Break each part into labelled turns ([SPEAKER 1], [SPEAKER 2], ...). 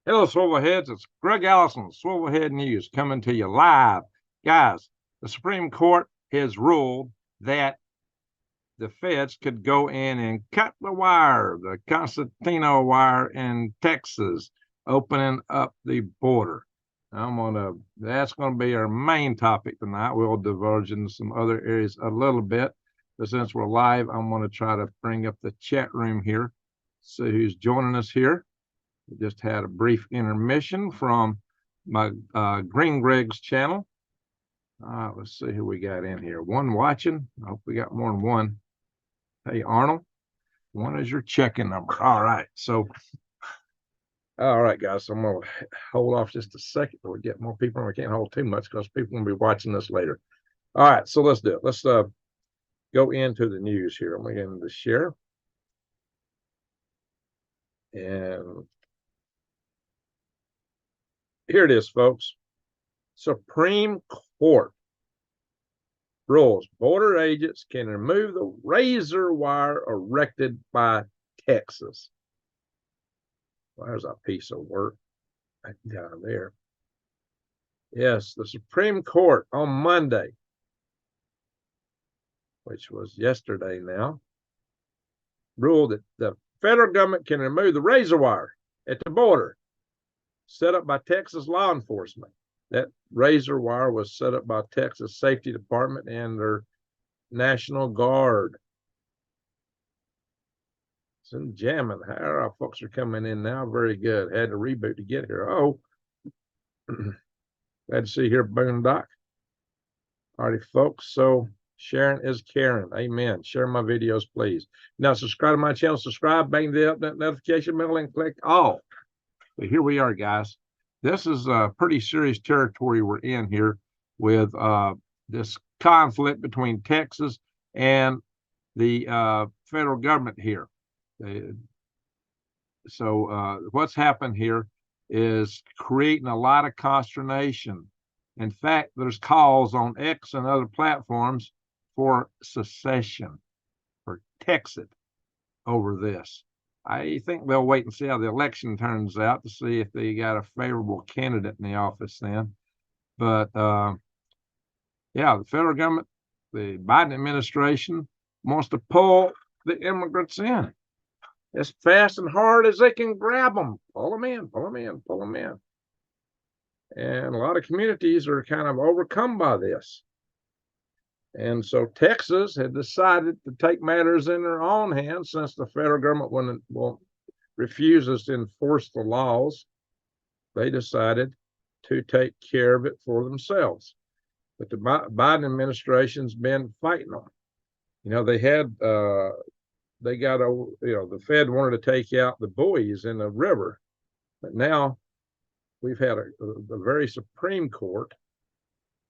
[SPEAKER 1] Hello, Swivelheads. It's Greg Allison, Swivelhead News, coming to you live. Guys, the Supreme Court has ruled that the feds could go in and cut the wire, the Constantino wire in Texas, opening up the border. That's gonna be our main topic tonight. We'll diverge into some other areas a little bit, but since we're live, I'm gonna try to bring up the chat room here, see who's joining us here. We just had a brief intermission from my Green Greg's channel. Let's see who we got in here. One watching. I hope we got more than one. Hey, Arnold, one is your checking number. All right. All right, guys. So I'm going to hold off just a second till we get more people. We can't hold too much because people will be watching this later. All right. So let's do it. Let's go into the news here. I'm going to get into share. And here it is, folks. Supreme Court rules border agents can remove the razor wire erected by Texas. Well, there's a piece of work right down there. Yes, the Supreme Court on Monday, which was yesterday now, ruled that the federal government can remove the razor wire at the border set up by Texas law enforcement. That razor wire was set up by Texas Safety Department and their National Guard. It's in jamming. Our folks are coming in now. Very good. Had to reboot to get here. Oh, glad to see you here, Boondock. All righty, folks. So sharing is caring. Amen. Share my videos, please. Now, subscribe to my channel. Subscribe, bang the notification bell, and click all. But here we are, guys. This is a pretty serious territory we're in here with this conflict between Texas and the federal government here. So what's happened here is creating a lot of consternation. In fact, there's calls on X and other platforms for secession, for Texas over this. I think they'll wait and see how the election turns out to see if they got a favorable candidate in the office then. But yeah, the federal government, the Biden administration wants to pull the immigrants in as fast and hard as they can grab them. Pull them in, pull them in, pull them in. And a lot of communities are kind of overcome by this. And so Texas had decided to take matters in their own hands since the federal government refuses to enforce the laws. They decided to take care of it for themselves. But the Biden administration's been fighting them. You know, the Fed wanted to take out the buoys in the river. But now we've had a very Supreme Court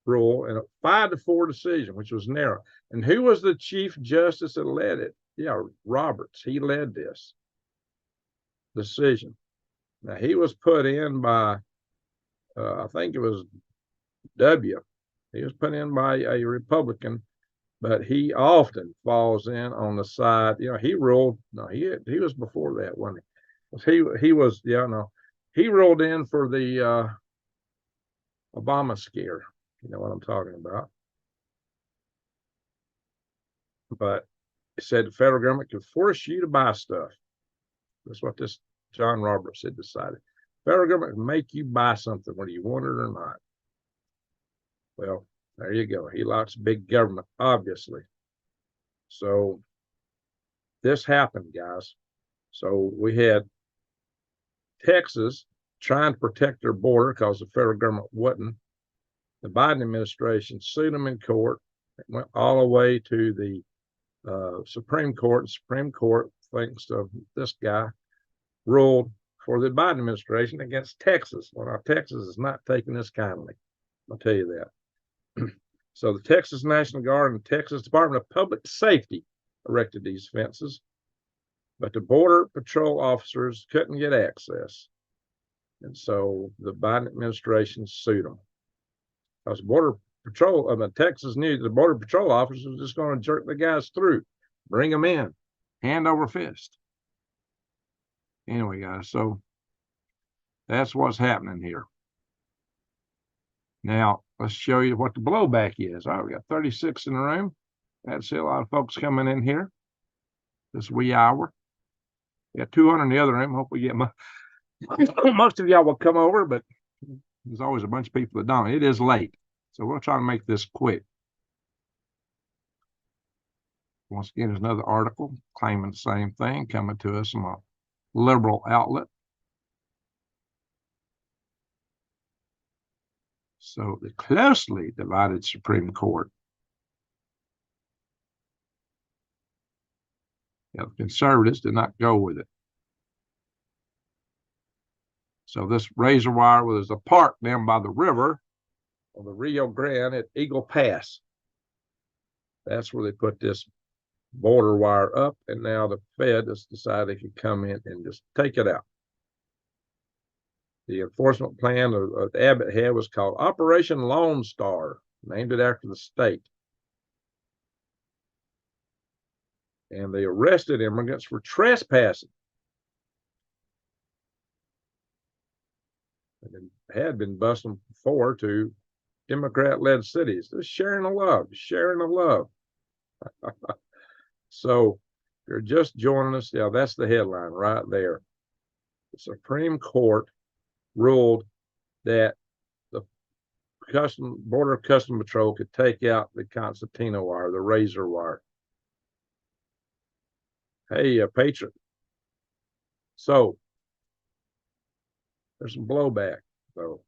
[SPEAKER 1] rule and a 5-4 decision, which was narrow. And who was the Chief Justice that led it? Yeah, Roberts. He led this decision. Now, he was put in by, I think it was W. He was put in by a Republican, but he often falls in on the side. You know, he ruled. No, he was before that, wasn't he? He was. Yeah, no, he ruled in for the Obama scare. You know what I'm talking about. But it said the federal government could force you to buy stuff. That's what this John Roberts had decided. Federal government can make you buy something whether you want it or not. Well, there you go. He likes big government, obviously. So this happened, guys. So we had Texas trying to protect their border because the federal government wouldn't. The Biden administration sued them in court. It went all the way to the Supreme Court. The Supreme Court, thanks to this guy, ruled for the Biden administration against Texas. Well, now Texas is not taking this kindly. I'll tell you that. So the Texas National Guard and the Texas Department of Public Safety erected these fences, but the Border Patrol officers couldn't get access. And so the Biden administration sued them. Because Border Patrol, Texas knew the Border Patrol officers were just going to jerk the guys through, bring them in, hand over fist. Anyway, guys, so That's what's happening here. Now, let's show you what the blowback is. All right, we got 36 in the room. That's a lot of folks coming in here this wee hour. We got 200 in the other room. Hope we get most of y'all will come over, but there's always a bunch of people that don't. It is late, so we'll try to make this quick. Once again, there's another article claiming the same thing coming to us from a liberal outlet. So the closely divided Supreme Court. The conservatives did not go with it. So this razor wire was a park down by the river of the Rio Grande at Eagle Pass. That's where they put this border wire up, and now the Fed has decided they could come in and just take it out. The enforcement plan of Abbott had was called Operation Lone Star, named it after the state. And they arrested immigrants for trespassing. And had been busting before to Democrat-led cities. Just sharing the love, sharing the love. So if you're just joining us, yeah, that's the headline right there. The Supreme Court ruled that the Border Custom Patrol could take out the concertina wire, the razor wire. Hey, patron. So there's some blowback, though.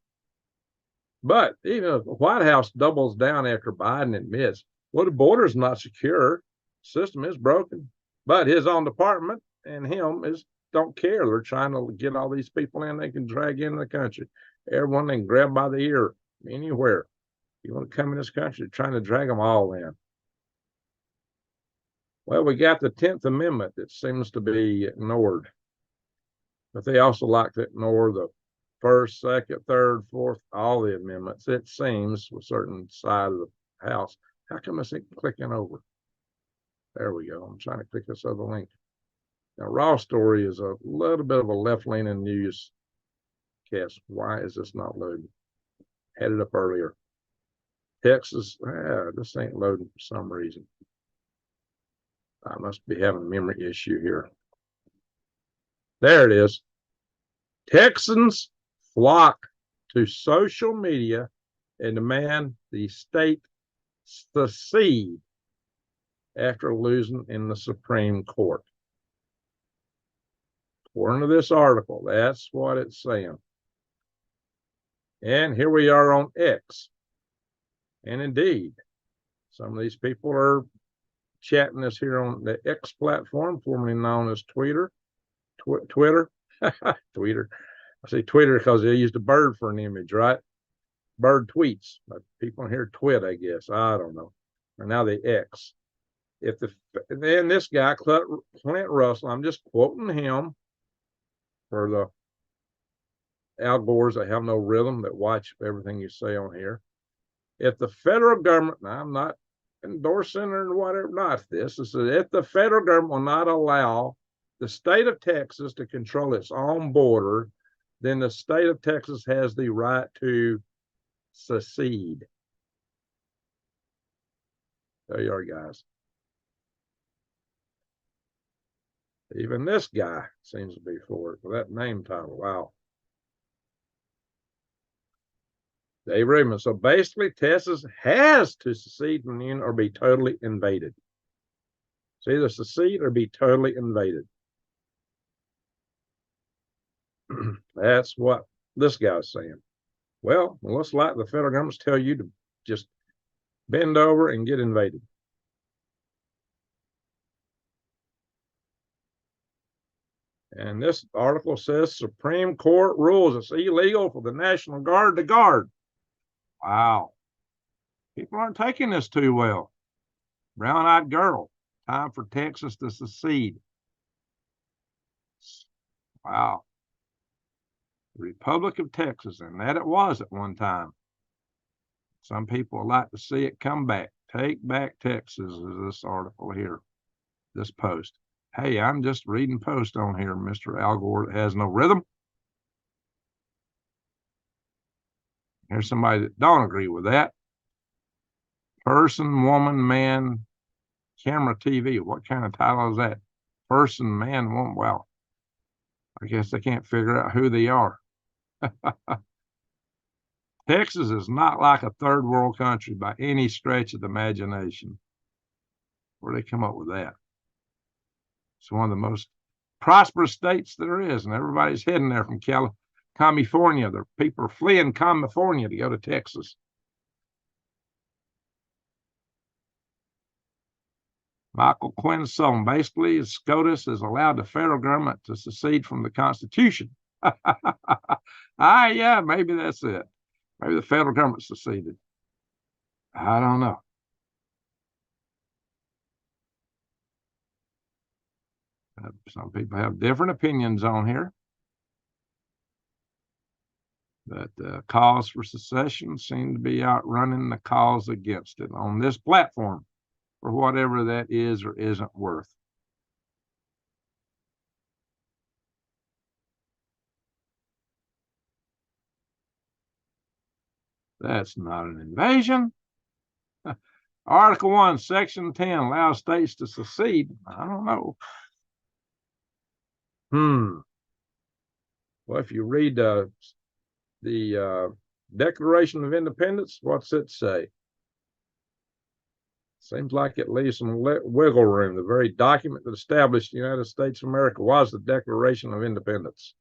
[SPEAKER 1] But even if the White House doubles down after Biden admits, well, the border's not secure, system is broken, but his own department and him don't care. They're trying to get all these people in they can drag into the country. Everyone they can grab by the ear anywhere. You want to come in this country, they're trying to drag them all in. Well, we got the 10th Amendment that seems to be ignored. But they also like to ignore the first, second, third, fourth, all the amendments. It seems with a certain side of the house. How come it's clicking over? There we go. I'm trying to click this other link. Now, Raw Story is a little bit of a left-leaning news cast. Why is this not loading? Had it up earlier. Texas, this ain't loading for some reason. I must be having a memory issue here. There it is. Texans flock to social media and demand the state secede after losing in the Supreme Court. According to this article, that's what it's saying. And here we are on X. And indeed, some of these people are chatting us here on the X platform, formerly known as Twitter. Twitter. Twitter. I say Twitter because they used a bird for an image, right? Bird tweets. But people here twit, I guess. I don't know. And now they X. Then this guy, Clint Russell, I'm just quoting him for the Al Gores that have no rhythm, that watch everything you say on here. If the federal government, now I'm not endorsing or whatever, not this is if the federal government will not allow the state of Texas to control its own border, then the state of Texas has the right to secede. There you are, guys. Even this guy seems to be for it, for that name title. Wow. Dave Raymond. So basically, Texas has to secede from the Union or be totally invaded. It's either secede or be totally invaded. That's what this guy's saying. Well, looks like the federal government's tell you to just bend over and get invaded. And this article says Supreme Court rules it's illegal for the National Guard to guard. Wow. People aren't taking this too well. Brown-eyed girl. Time for Texas to secede. Wow. The Republic of Texas, and that it was at one time. Some people would like to see it come back. Take back Texas is this article here, this post. Hey, I'm just reading post on here, Mr. Al Gore, that has no rhythm. Here's somebody that don't agree with that. Person, woman, man, camera, TV. What kind of title is that? Person, man, woman. Well, I guess they can't figure out who they are. Texas is not like a third world country by any stretch of the imagination. Where do they come up with that? It's one of the most prosperous states there is, and everybody's heading there from California. The people are fleeing California to go to Texas. Michael Quinn Sullivan. Basically, SCOTUS has allowed the federal government to secede from the Constitution. Yeah, maybe that's it. Maybe the federal government seceded. I don't know. Some people have different opinions on here. But the cause for secession seemed to be outrunning the cause against it on this platform, for whatever that is or isn't worth. That's not an invasion. Article 1, Section 10 allows states to secede. I don't know. Well, if you read the Declaration of Independence, what's it say? Seems like it leaves some wiggle room. The very document that established the United States of America was the Declaration of Independence.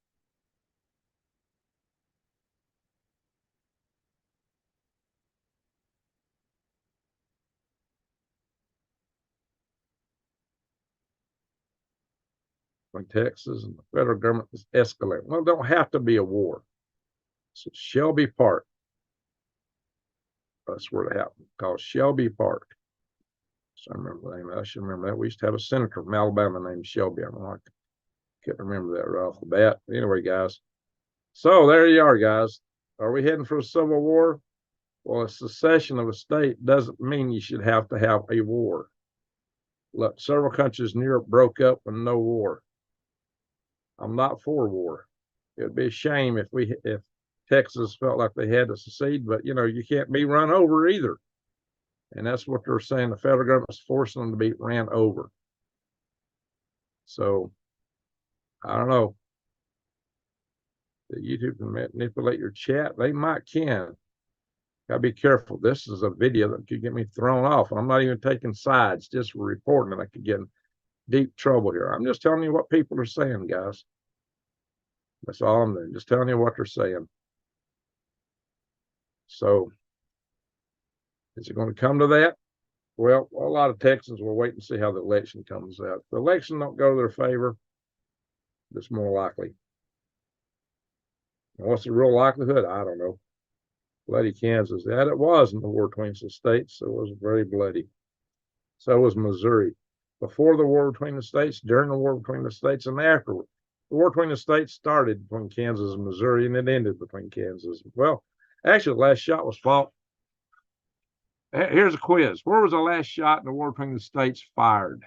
[SPEAKER 1] When Texas and the federal government is escalating. Well, it don't have to be a war. So Shelby Park. That's where it happened, called Shelby Park. So I remember the name. I should remember that. We used to have a senator from Alabama named Shelby. I can't remember that right off the bat. Anyway, guys. So there you are, guys. Are we heading for a civil war? Well, a secession of a state doesn't mean you should have to have a war. Look, several countries in Europe broke up with no war. I'm not for war. It would be a shame if Texas felt like they had to secede, but you can't be run over either. And that's what they're saying. The federal government's forcing them to be ran over. So I don't know. The YouTube can manipulate your chat. They can. Gotta be careful. This is a video that could get me thrown off. And I'm not even taking sides, just reporting it. I could get in deep trouble here. I'm just telling you what people are saying, guys. That's all I'm doing. Just telling you what they're saying. So is it going to come to that? Well, a lot of Texans will wait and see how the election comes out. If the election don't go to their favor, it's more likely. And what's the real likelihood? I don't know. Bloody Kansas. That it was in the war between the states. It was very bloody. So was Missouri. Before the war between the states, during the war between the states, and afterward. The war between the states started between Kansas and Missouri, and it ended between Kansas. Well, actually, the last shot was fought. Here's a quiz. Where was the last shot in the war between the states fired?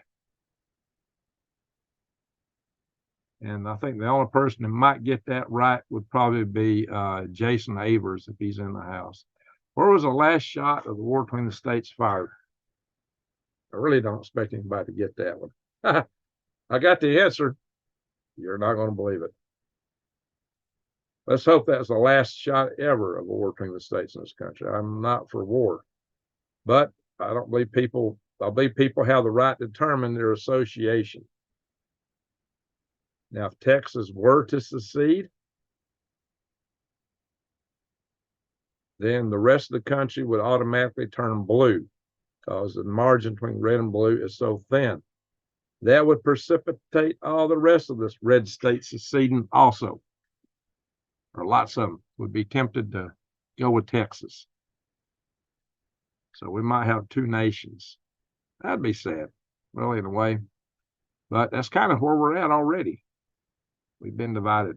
[SPEAKER 1] And I think the only person that might get that right would probably be Jason Avers if he's in the house. Where was the last shot of the war between the states fired? I really don't expect anybody to get that one. I got the answer. You're not going to believe it. Let's hope that's the last shot ever of a war between the states in this country. I'm not for war, but I don't believe people. I believe people have the right to determine their association. Now, if Texas were to secede, then the rest of the country would automatically turn blue because the margin between red and blue is so thin. That would precipitate all the rest of this red state seceding also. Or lots of them would be tempted to go with Texas. So we might have two nations. That'd be sad, really, in a way. But that's kind of where we're at already. We've been divided.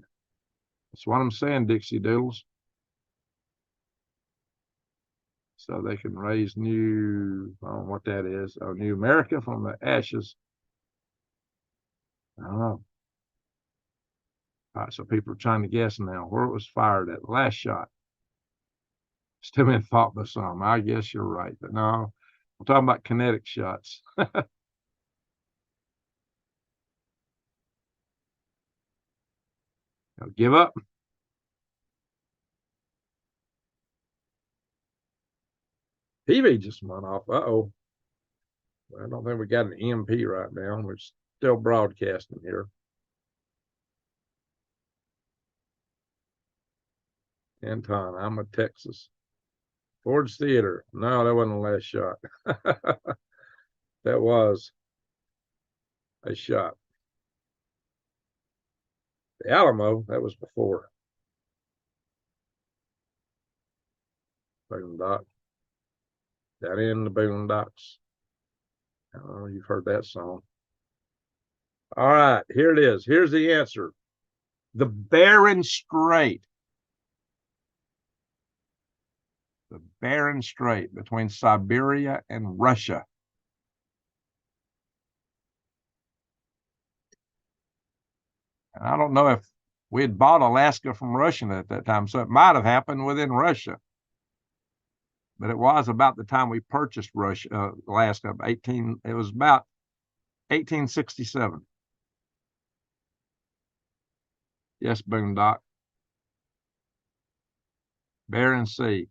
[SPEAKER 1] That's what I'm saying, Dixie Doodles. So they can raise new, I don't know what that is, new America from the ashes. I don't know. All right, so people are trying to guess now where it was fired at. Last shot. Still been fought by some. I guess you're right. But no, we're talking about kinetic shots. Give up. TV just went off. Uh-oh. I don't think we got an EMP right now. We're still broadcasting here. Anton, I'm a Texas. Ford's Theater. No, that wasn't the last shot. That was a shot. The Alamo, that was before. Boondock. Down in the Boondocks. Oh, you've heard that song. All right, here it is. Here's the answer. The Bering Strait. The Bering Strait between Siberia and Russia. And I don't know if we had bought Alaska from Russia at that time, so it might have happened within Russia. But it was about the time we purchased Alaska. It was about 1867. Yes, Boondock. Bering Sea.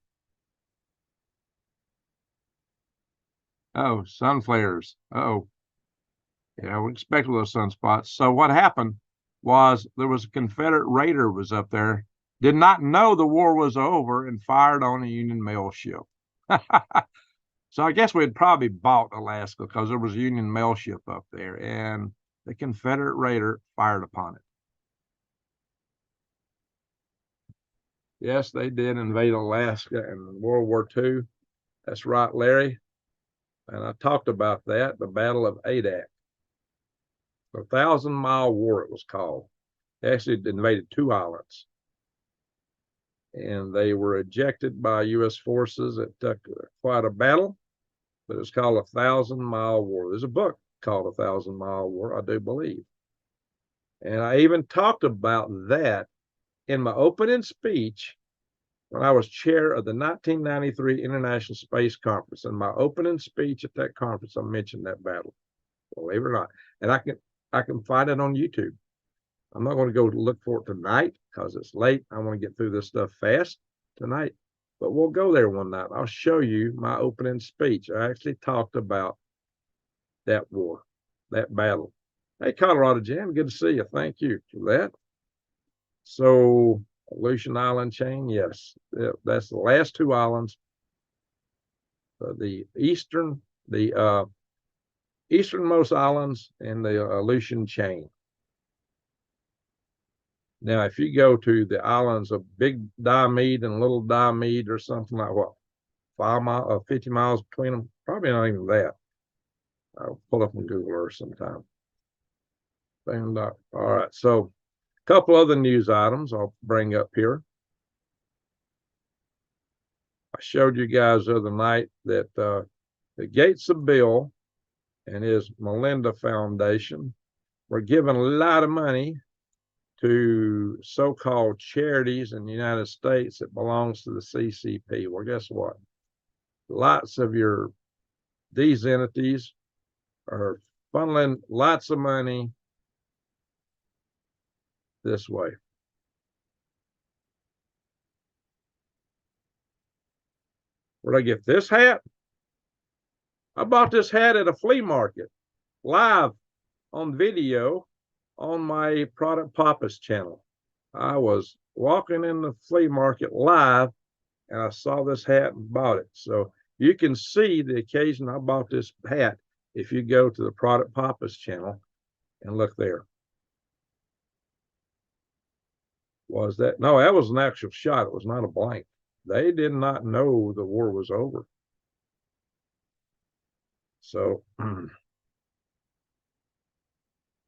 [SPEAKER 1] Oh, sun flares. Oh, yeah, we expected those sunspots. So what happened was there was a Confederate raider was up there, did not know the war was over, and fired on a Union mail ship. So I guess we had probably bought Alaska because there was a Union mail ship up there, and the Confederate raider fired upon it. Yes, they did invade Alaska in World War II. That's right, Larry. And I talked about that, the Battle of Adak. The 1,000-Mile War, it was called. They actually invaded 2 islands. And they were ejected by U.S. forces. It took quite a battle, but it's called a 1,000-Mile War. There's a book called A 1,000-Mile War, I do believe. And I even talked about that in my opening speech when I was chair of the 1993 International Space Conference. In my opening speech at that conference, I mentioned that battle, believe it or not. And I can find it on YouTube. I'm not going to go look for it tonight because it's late. I want to get through this stuff fast tonight. But we'll go there one night. I'll show you my opening speech. I actually talked about that war, that battle. Hey, Colorado Jam, good to see you. Thank you for that. So, Aleutian Island chain, yes, that's the last 2 islands. The easternmost islands in the Aleutian chain. Now, if you go to the islands of Big Diomede and Little Diomede or something like what, 50 miles between them, probably not even that. I'll pull up on Google Earth sometime. All right, so a couple other news items I'll bring up here. I showed you guys the other night that the Gates of Bill and his Melinda Foundation were giving a lot of money to so-called charities in the United States that belongs to the CCP. Well, guess what? Lots of these entities are funneling lots of money this way. Where'd I get this hat? I bought this hat at a flea market, live on video on my Product Papa's channel. I was walking in the flea market live, and I saw this hat and bought it. So you can see the occasion I bought this hat if you go to the Product Papa's channel and look there. Was that? No, that was an actual shot. It was not a blank. They did not know the war was over. So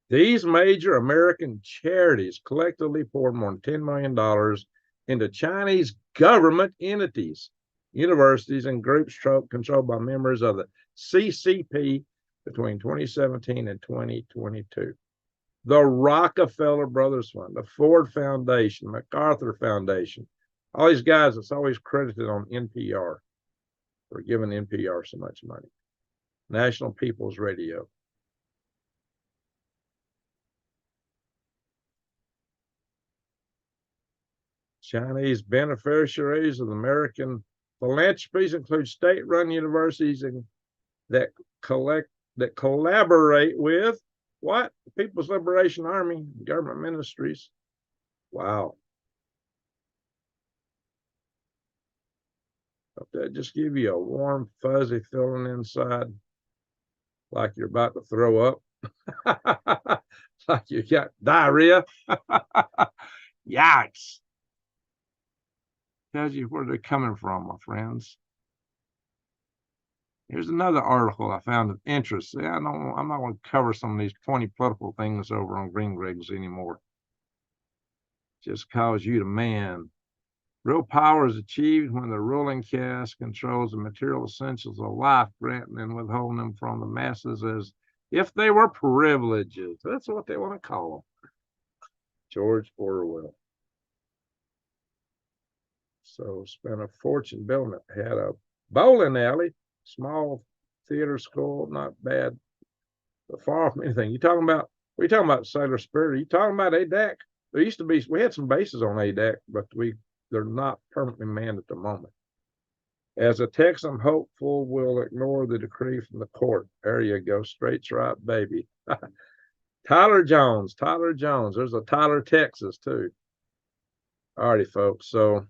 [SPEAKER 1] these major American charities collectively poured more than $10 million into Chinese government entities, universities, and groups controlled by members of the CCP between 2017 and 2022. The Rockefeller Brothers Fund, the Ford Foundation, MacArthur Foundation, All these guys, it's always credited on NPR for giving NPR so much money. National People's Radio. Chinese beneficiaries of American philanthropies include state-run universities that collaborate with what? The People's Liberation Army, government ministries. Wow. Hope that just give you a warm, fuzzy feeling inside, like you're about to throw up, like you got diarrhea. Yikes. Tells you where they're coming from, my friends. Here's another article I found of interest. I'm not going to cover some of these pointy political things over on Green Rigs anymore. Just calls you the man. Real power is achieved when the ruling caste controls the material essentials of life, granting and withholding them from the masses as if they were privileges. That's what they want to call them. George Orwell. So spent a fortune building it. Had a bowling alley, small theater school, not bad. But far from anything. You talking about? We talking about Sailor Spirit? Are you talking about ADAC? There used to be. We had some bases on ADAC, but they're not permanently manned at the moment. As a Texan, I'm hopeful we'll ignore the decree from the court. There you go, straight right, baby. Tyler Jones. There's a Tyler, Texas, too. All righty, folks. So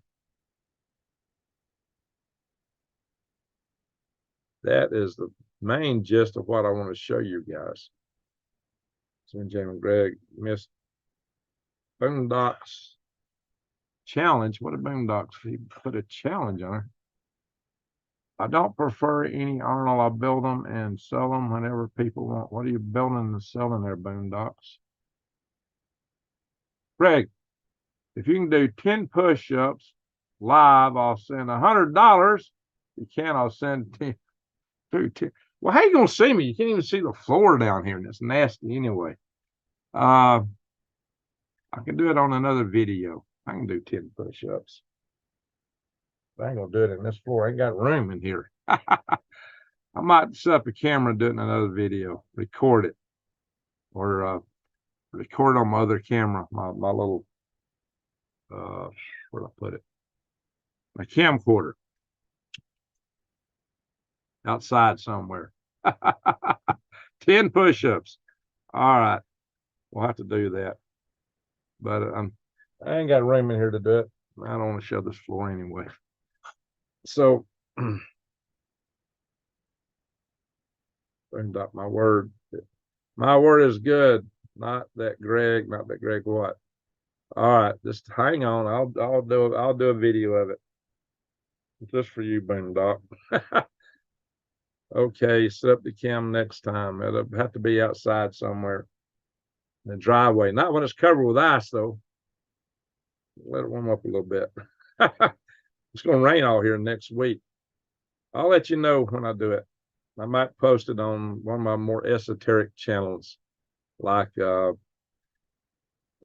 [SPEAKER 1] that is the main gist of what I want to show you guys. So Jim and Greg missed Boondocks challenge. What a Boondocks? He put a challenge on her. I don't prefer any Arnold. I build them and sell them whenever people want. What are you building and selling there, Boondocks? Greg, if you can do 10 push-ups live, I'll send $100. If you can't, I'll send 10. Well, how you gonna see me? You can't even see the floor down here, and it's nasty anyway. I can do it on another video. I can do 10 push-ups. I ain't gonna do it in this floor. I ain't got room in here. I might set up a camera and do it in another video, record it, or record on my other camera, my little where'd I put it? My camcorder outside somewhere. 10 push-ups. All right, we'll have to do that. But I ain't got room in here to do it. I don't want to show this floor anyway. So, my word. My word is good. Not that Greg what? All right, just hang on. I'll do a video of it. Just for you, Boondock. Okay, set up the cam next time. It'll have to be outside somewhere. In the driveway. Not when it's covered with ice, though. Let it warm up a little bit. It's going to rain all here next week. I'll let you know when I do it. I might post it on one of my more esoteric channels, like hang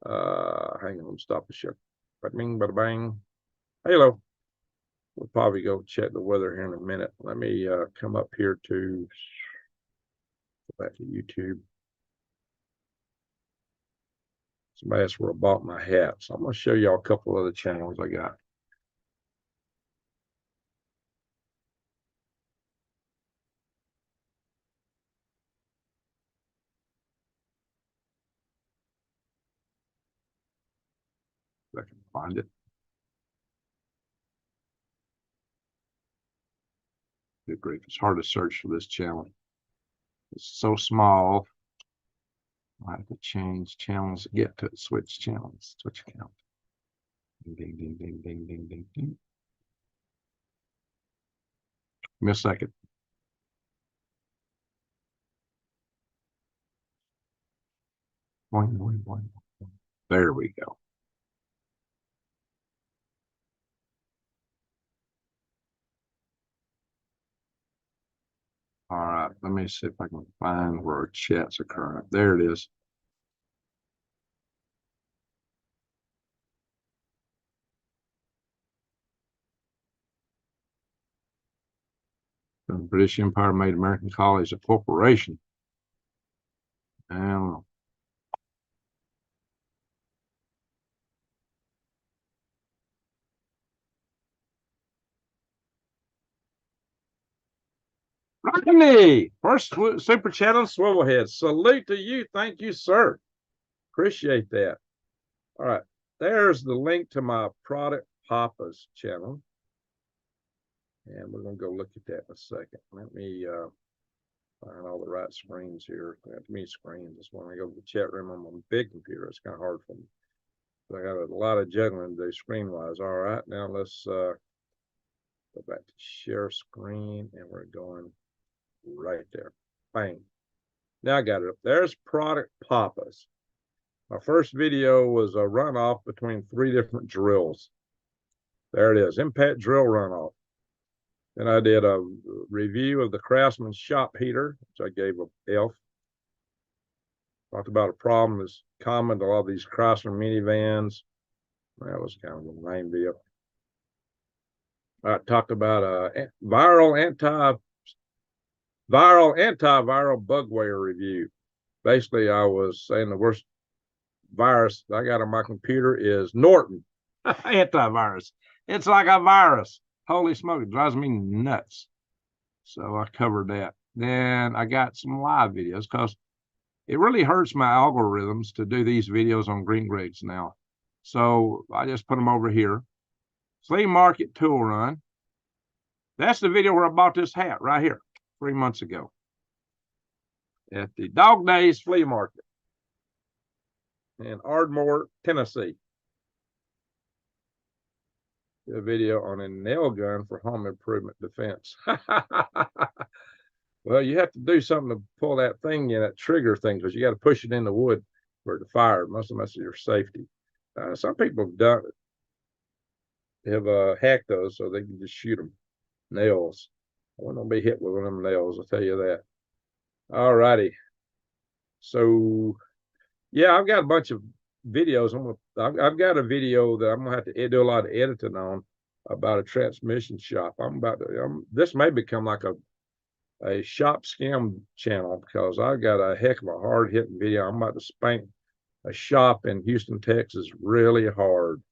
[SPEAKER 1] on, stop the ship. Bing, bada bang. Hello. We'll probably go check the weather here in a minute. Let me come up here to go back to YouTube. Somebody asked where I bought my hat, so I'm going to show y'all a couple other channels I got. If I can find it. Good grief, it's hard to search for this channel. It's so small. I have to change channels to get to it. Switch channels. Switch account. Ding, ding, ding, ding, ding, ding, ding, ding. Give me a second. Boing, boing, boing. There we go. All right, let me see if I can find where our chat's occurring. There it is. The British Empire made American colonies a corporation. I don't know. Rodney, first super chat on Swivelhead. Salute to you. Thank you, sir. Appreciate that. All right. There's the link to my Product Papa's channel. And we're going to go look at that in a second. Let me find all the right screens here. I have too many screens. That's when I go to the chat room on my big computer. It's kind of hard for me. So I got a lot of juggling to do screen-wise. All right. Now let's go back to share screen. And we're going right there. Bang. Now I got it up. There's Product Papa's. My first video was a runoff between 3 different drills. There it is. Impact drill runoff. Then I did a review of the Craftsman shop heater, which I gave a F. Talked about a problem that's common to a lot of these Chrysler minivans. That was kind of a lame deal. I talked about a antiviral bugware review. Basically, I was saying the worst virus I got on my computer is Norton antivirus. It's like a virus. Holy smoke, it drives me nuts. So I covered that. Then I got some live videos because it really hurts my algorithms to do these videos on green rigs now. So I just put them over here. Flea market tool run. That's the video where I bought this hat right here 3 months ago at the Dog Days Flea Market in Ardmore, Tennessee. A video on a nail gun for home improvement defense. Well, you have to do something to pull that thing in, that trigger thing, because you got to push it in the wood for it to fire. Most of them, that's your safety. Some people have done it. They have hacked those so they can just shoot them. Nails. I want to be hit with one of them nails, I'll tell you that. All righty. So, yeah, I've got a bunch of videos. I've got a video that I'm gonna have to do a lot of editing on about a transmission shop. This may become like a shop scam channel because I've got a heck of a hard hitting video. I'm about to spank a shop in Houston, Texas really hard.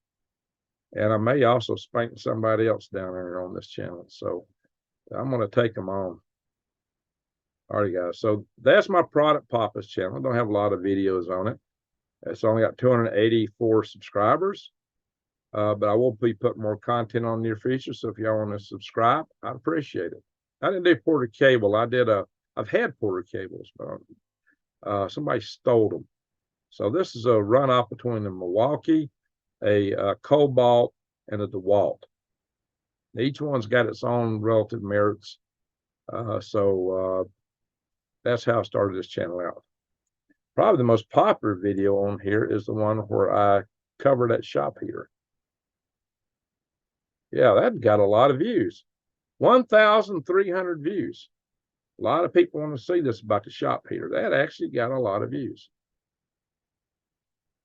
[SPEAKER 1] And I may also spank somebody else down there on this channel. So I'm going to take them on. All right, guys. So that's my Product Papa's channel. I don't have a lot of videos on it. It's only got 284 subscribers. But I will be putting more content on near future. So if y'all want to subscribe, I'd appreciate it. I didn't do Porter cable. I've had Porter cables, but somebody stole them. So this is a runoff between the Milwaukee, a Cobalt, and a DeWalt. Each one's got its own relative merits. So that's how I started this channel out. Probably the most popular video on here is the one where I covered that shop heater. Yeah, that got a lot of views. 1,300 views. A lot of people want to see this about the shop heater. That actually got a lot of views.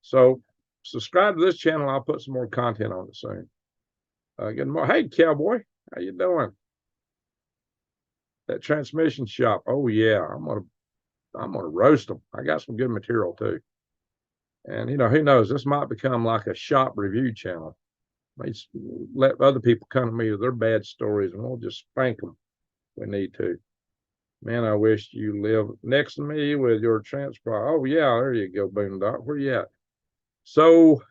[SPEAKER 1] So subscribe to this channel. I'll put some more content on it soon. Good morning. Hey, Cowboy. How you doing? That transmission shop. Oh, yeah. I'm gonna roast them. I got some good material, too. And, you know, who knows? This might become like a shop review channel. Let other people come to me with their bad stories, and we'll just spank them if we need to. Man, I wish you lived next to me with your transport. Oh, yeah, there you go, Boondock. Where you at? So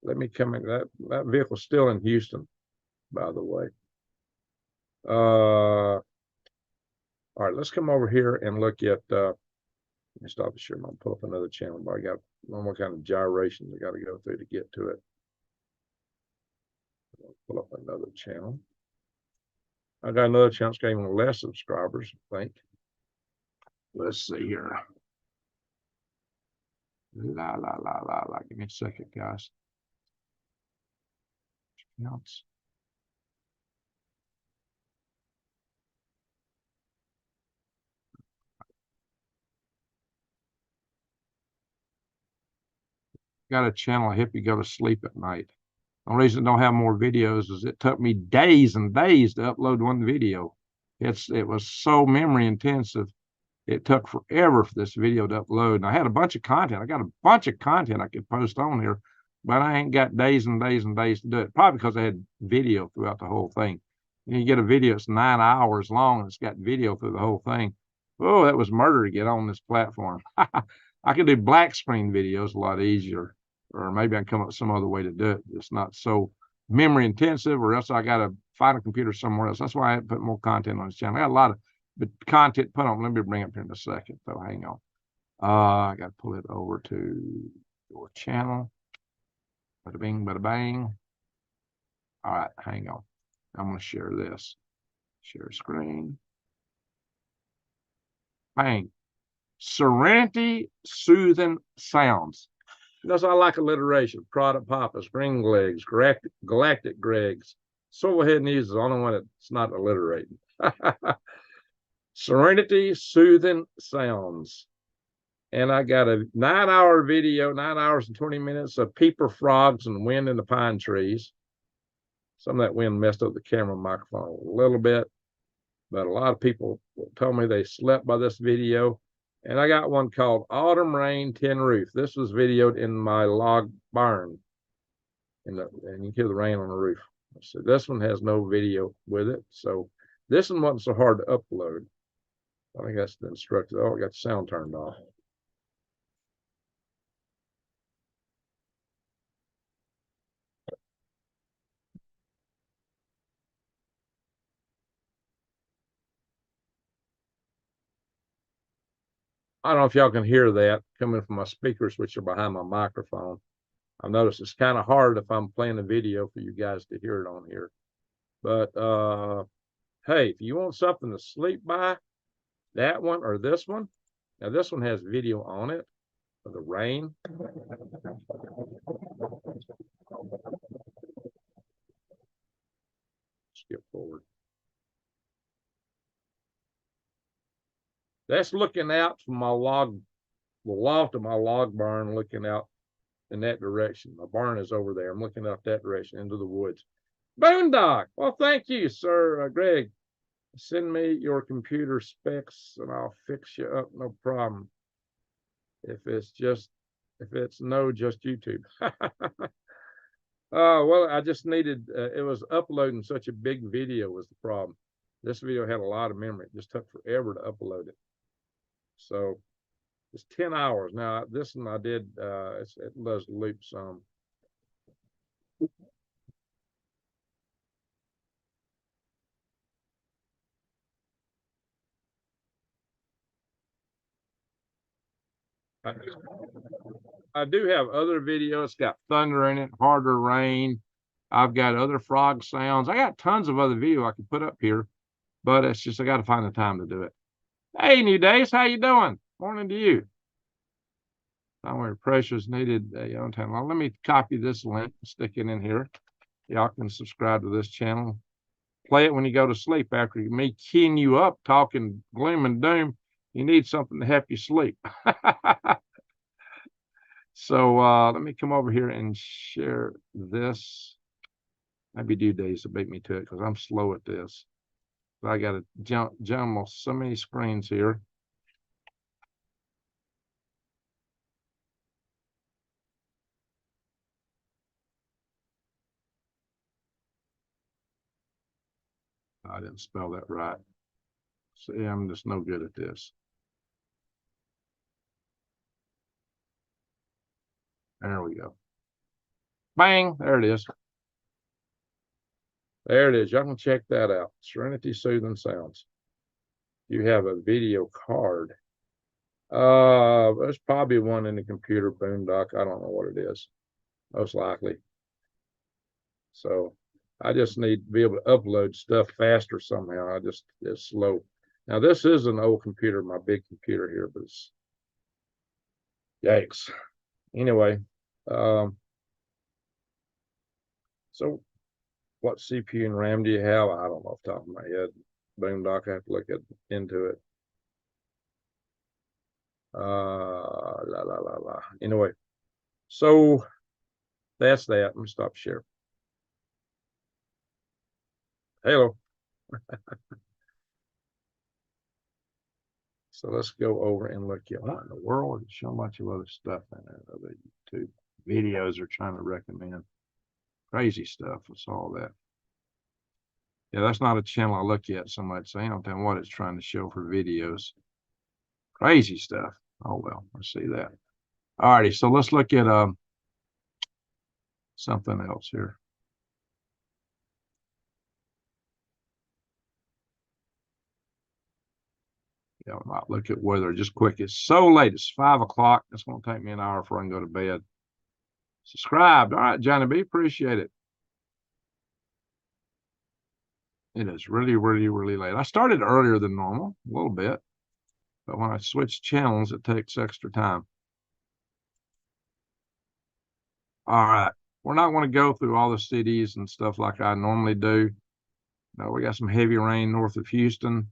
[SPEAKER 1] let me come in. That vehicle's still in Houston, by the way. All right, let's come over here and look at, let me stop the share. I'm going to pull up another channel, but I got one more kind of gyrations I got to go through to get to it. Pull up another channel. I got another channel that's got even less subscribers, I think. Let's see here. La. Give me a second, guys. Counts. Got a channel, I help you go to sleep at night. The only reason I don't have more videos is it took me days and days to upload one video. It was so memory intensive. It took forever for this video to upload. And I had a bunch of content. I got a bunch of content I could post on here, but I ain't got days and days and days to do it. Probably because I had video throughout the whole thing. You get a video, it's 9 hours long, and it's got video through the whole thing. Oh, that was murder to get on this platform. I could do black screen videos a lot easier, or maybe I can come up with some other way to do it. It's not so memory intensive, or else I got to find a computer somewhere else. That's why I had put more content on this channel. I got a lot of content put on. Let me bring it up here in a second, though. Hang on. I got to pull it over to your channel. Bada bing, bada bang. All right, hang on. I'm going to share this. Share screen. Bang. Serenity Soothing Sounds. Because I like alliteration. Product Papas, Green Legs, Galactic Gregs. Swivel News is the only one that's not alliterating. Serenity Soothing Sounds. And I got a 9-hour video, 9 hours and 20 minutes of peeper frogs and wind in the pine trees. Some of that wind messed up the camera microphone a little bit, but a lot of people told me they slept by this video. And I got one called Autumn Rain Tin Roof. This was videoed in my log barn. And you can hear the rain on the roof. So this one has no video with it. So this one wasn't so hard to upload. I think that's the instructor. Oh, I got the sound turned off. I don't know if y'all can hear that coming from my speakers, which are behind my microphone. I've noticed it's kind of hard if I'm playing a video for you guys to hear it on here. But hey, if you want something to sleep by, that one or this one. Now this one has video on it for the rain. Skip forward. That's looking out from my log, the loft of my log barn, looking out in that direction. My barn is over there. I'm looking out that direction into the woods. Boondock. Well, thank you, sir. Greg, send me your computer specs and I'll fix you up. No problem. If it's no, just YouTube. Well, I just needed, it was uploading such a big video was the problem. This video had a lot of memory. It just took forever to upload it. So it's 10 hours. Now, this one I did, it does loop some. I do have other videos. It's got thunder in it, harder rain. I've got other frog sounds. I got tons of other video I could put up here, but it's just I got to find the time to do it. Hey, New Days, how you doing? Morning to you. Somewhere pressures needed on time. Well, let me copy this link, stick it in here. Y'all can subscribe to this channel. Play it when you go to sleep after me keying you up, talking gloom and doom. You need something to help you sleep. So let me come over here and share this. Maybe due days to beat me to it because I'm slow at this. But I got to jumble so many screens here. I didn't spell that right. See, I'm just no good at this. There we go. Bang, there it is. There it is. Y'all can check that out. Serenity Soothing Sounds. You have a video card. There's probably one in the computer boondock. I don't know what it is. Most likely. So I just need to be able to upload stuff faster somehow. It's slow. Now this is an old computer, my big computer here, but it's yikes. Anyway, so what CPU and RAM do you have? I don't know off the top of my head. Boondock, I have to look into it. Anyway, so that's that. Let me stop sharing. Hello. So let's go over and look at what in the world. There's so much of other stuff in there. Other YouTube videos are trying to recommend crazy stuff. What's all that? Yeah, that's not a channel I look at so much. So I don't know what it's trying to show for videos. Crazy stuff. Oh well, let's see that. All righty, so let's look at something else here. Yeah, I might look at weather just quick. It's so late. It's 5 o'clock. It's going to take me an hour before I can go to bed. Subscribed. All right, Johnny B. Appreciate it. It is really, really, really late. I started earlier than normal, a little bit. But when I switch channels, it takes extra time. All right. We're not going to go through all the cities and stuff like I normally do. No, we got some heavy rain north of Houston.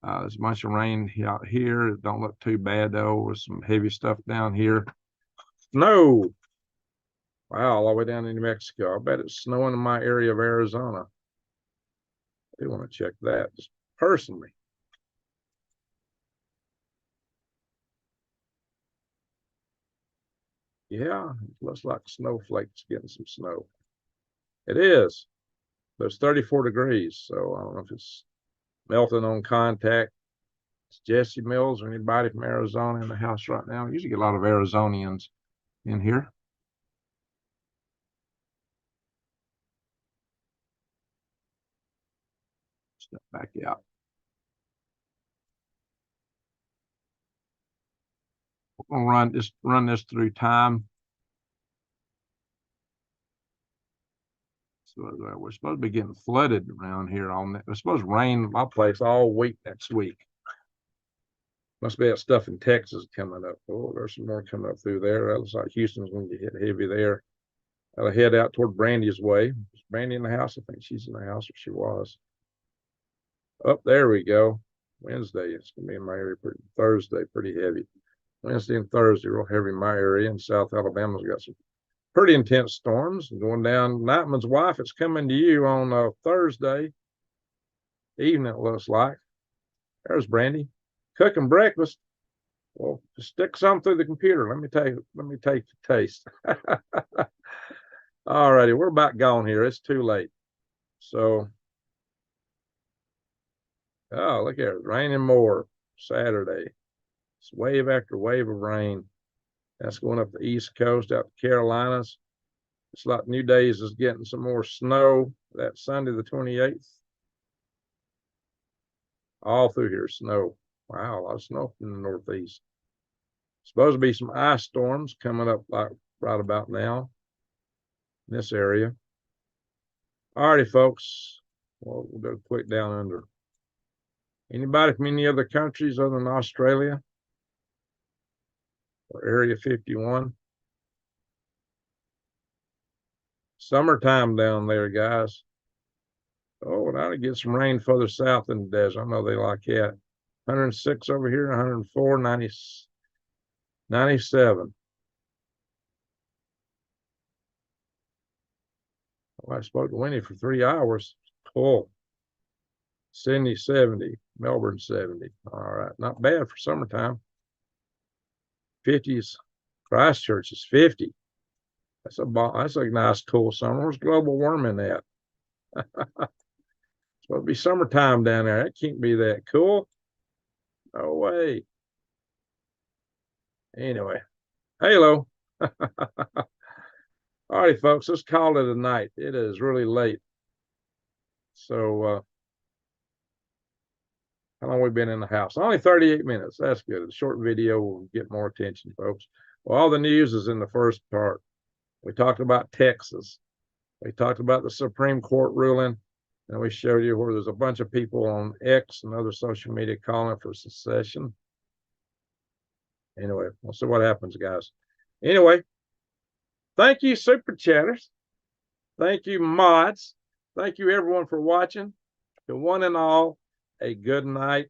[SPEAKER 1] There's a bunch of rain out here. It don't look too bad, though, with some heavy stuff down here. Snow. Wow, all the way down in New Mexico. I bet it's snowing in my area of Arizona. I do want to check that just personally. Yeah, it looks like snowflakes getting some snow. It is. There's 34 degrees, so I don't know if it's melting on contact. It's Jesse Mills or anybody from Arizona in the house right now. We usually get a lot of Arizonians in here. Step back out. We're going to run this through time. So we're supposed to be getting flooded around here on that. It's supposed to rain my place all week next week. Must be that stuff in Texas coming up. Oh, there's some more coming up through there. That looks like Houston's going to get hit heavy there. I'll head out toward Brandy's way. Is Brandy in the house? I think she's in the house, or she was. Up there we go. Wednesday, it's going to be in my area. Thursday, pretty heavy. Wednesday and Thursday, real heavy in my area. In South Alabama's got some pretty intense storms going down. Nightman's wife, it's coming to you on Thursday evening, it looks like. There's Brandy cooking breakfast. Well, just stick some through the computer. Let me take the taste. All righty, we're about gone here. It's too late. So, oh, look here, raining more Saturday. It's wave after wave of rain. That's going up the East Coast, out the Carolinas. It's like New Days is getting some more snow that Sunday, the 28th. All through here, snow. Wow, a lot of snow in the Northeast. Supposed to be some ice storms coming up like right about now in this area. All righty, folks. Well, we'll go quick down under. Anybody from any other countries other than Australia or Area 51? Summertime down there, guys. Oh, now to get some rain further south in the desert. I know they like that. 106 over here, 104, 90, 97. Well, I spoke to Winnie for 3 hours. Cool. Sydney 70, Melbourne 70. All right, not bad for summertime. 50s. Christchurch is 50. That's a nice, cool summer. Where's global warming at? It's supposed to be summertime down there. That can't be that cool. No way. Anyway, halo. All righty, folks, let's call it a night. It is really late. So, how long we been in the house? Only 38 minutes. That's good. A short video will get more attention, folks. Well, all the news is in the first part. We talked about Texas. We talked about the Supreme Court ruling. And we showed you where there's a bunch of people on X and other social media calling for secession. Anyway, we'll see what happens, guys. Anyway, thank you, Super Chatters. Thank you, mods. Thank you, everyone, for watching. To one and all, a good night